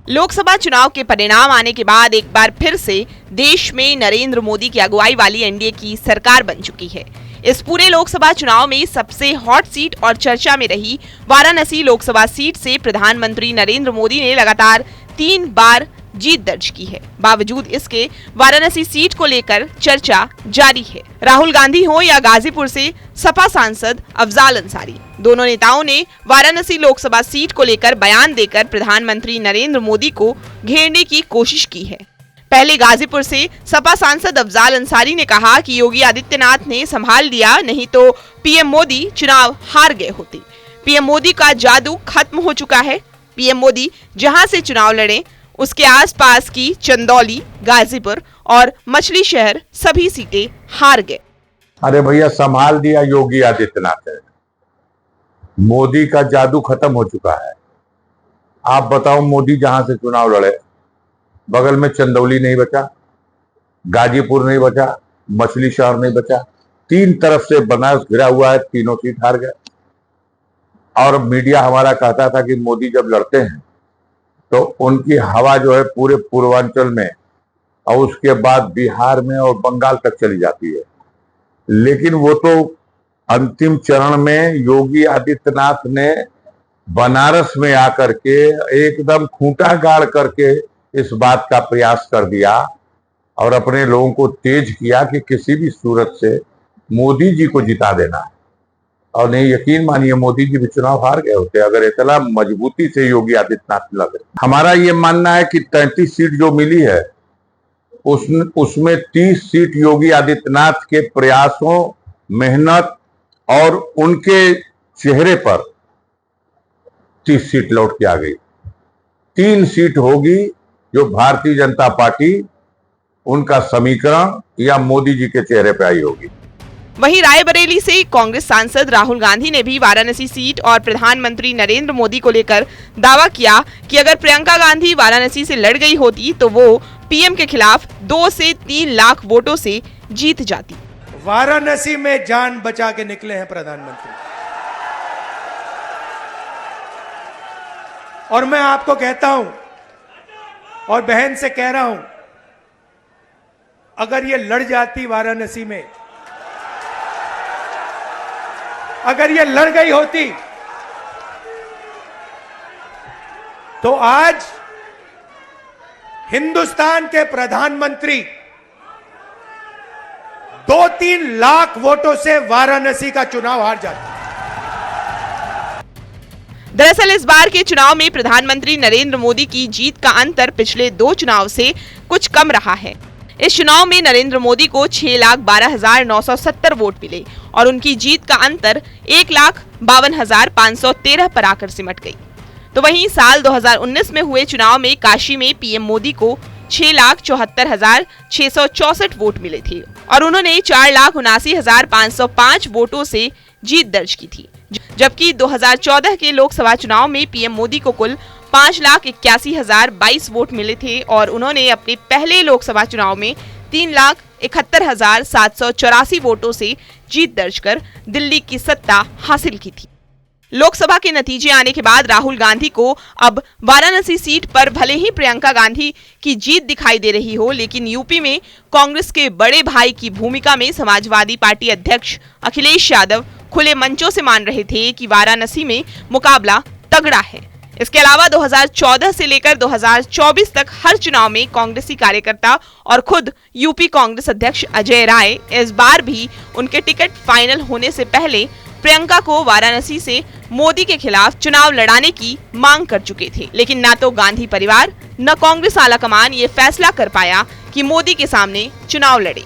लोकसभा चुनाव के परिणाम आने के बाद एक बार फिर से देश में नरेंद्र मोदी की अगुवाई वाली एनडीए की सरकार बन चुकी है। इस पूरे लोकसभा चुनाव में सबसे हॉट सीट और चर्चा में रही वाराणसी लोकसभा सीट से प्रधानमंत्री नरेंद्र मोदी ने लगातार 3 बार जीत दर्ज की है। बावजूद इसके वाराणसी सीट को लेकर चर्चा जारी है। राहुल गांधी हो या गाजीपुर से सपा सांसद अफजाल अंसारी, दोनों नेताओं ने वाराणसी लोकसभा सीट को लेकर बयान देकर प्रधानमंत्री नरेंद्र मोदी को घेरने की कोशिश की है। पहले गाजीपुर से सपा सांसद अफजाल अंसारी ने कहा कि योगी आदित्यनाथ ने संभाल लिया, नहीं तो पीएम मोदी चुनाव हार गए होते। पीएम मोदी का जादू खत्म हो चुका है। पीएम मोदी जहां से चुनाव लड़े उसके आसपास की चंदौली, गाजीपुर और मछली शहर सभी सीटें हार गए। अरे भैया, संभाल दिया योगी आदित्यनाथ है। मोदी का जादू खत्म हो चुका है। आप बताओ, मोदी जहां से चुनाव लड़े बगल में चंदौली नहीं बचा, गाजीपुर नहीं बचा, मछली शहर नहीं बचा, 3 तरफ से बनारस घिरा हुआ है, तीनों सीट हार गए। और मीडिया हमारा कहता था कि मोदी जब लड़ते हैं तो उनकी हवा जो है पूरे पूर्वांचल में और उसके बाद बिहार में और बंगाल तक चली जाती है। लेकिन वो तो अंतिम चरण में योगी आदित्यनाथ ने बनारस में आकर के एकदम खूंटा गाड़ करके इस बात का प्रयास कर दिया और अपने लोगों को तेज किया कि किसी भी सूरत से मोदी जी को जिता देना है। और नहीं, यकीन मानिए, मोदी जी भी चुनाव हार गए होते अगर इतना मजबूती से योगी आदित्यनाथ लगे। हमारा ये मानना है कि 33 सीट जो मिली है उसमें 30 सीट योगी आदित्यनाथ के प्रयासों, मेहनत और उनके चेहरे पर 30 सीट लौट के आ गई। 3 सीट होगी जो भारतीय जनता पार्टी, उनका समीकरण या मोदी जी के चेहरे पे आई होगी। वहीं रायबरेली से कांग्रेस सांसद राहुल गांधी ने भी वाराणसी सीट और प्रधानमंत्री नरेंद्र मोदी को लेकर दावा किया कि अगर प्रियंका गांधी वाराणसी से लड़ गई होती तो वो पीएम के खिलाफ 2 से 3 लाख वोटों से जीत जाती। वाराणसी में जान बचा के निकले हैं प्रधानमंत्री। और मैं आपको कहता हूं और बहन से कह रहा हूं, अगर ये लड़ जाती वाराणसी में, अगर ये लड़ गई होती तो आज हिंदुस्तान के प्रधानमंत्री 2-3 लाख वोटों से वाराणसी का चुनाव हार जाते। दरअसल इस बार के चुनाव में प्रधानमंत्री नरेंद्र मोदी की जीत का अंतर पिछले 2 चुनाव से कुछ कम रहा है। इस चुनाव में नरेंद्र मोदी को 6,12,970 वोट मिले और उनकी जीत का अंतर 1,52,513 पर आकर सिमट गई। तो वहीं साल 2019 में हुए चुनाव में काशी में पीएम मोदी को 6,74,664 वोट मिले थे और उन्होंने 4,79,505 वोटों से जीत दर्ज की थी। जबकि 2014 के लोकसभा चुनाव में पीएम मोदी को कुल 5,81,022 वोट मिले थे और उन्होंने अपने पहले लोकसभा चुनाव में 3,71,784 वोटों से जीत दर्ज कर दिल्ली की सत्ता हासिल की थी। लोकसभा के नतीजे आने के बाद राहुल गांधी को अब वाराणसी सीट पर भले ही प्रियंका गांधी की जीत दिखाई दे रही हो, लेकिन यूपी में कांग्रेस के बड़े भाई की भूमिका में समाजवादी पार्टी अध्यक्ष अखिलेश यादव खुले मंचों से मान रहे थे कि वाराणसी में मुकाबला तगड़ा है। इसके अलावा 2014 से लेकर 2024 तक हर चुनाव में कांग्रेसी कार्यकर्ता और खुद यूपी कांग्रेस अध्यक्ष अजय राय इस बार भी उनके टिकट फाइनल होने से पहले प्रियंका को वाराणसी से मोदी के खिलाफ चुनाव लड़ाने की मांग कर चुके थे। लेकिन न तो गांधी परिवार न कांग्रेस आलाकमान ये फैसला कर पाया कि मोदी के सामने चुनाव लड़े।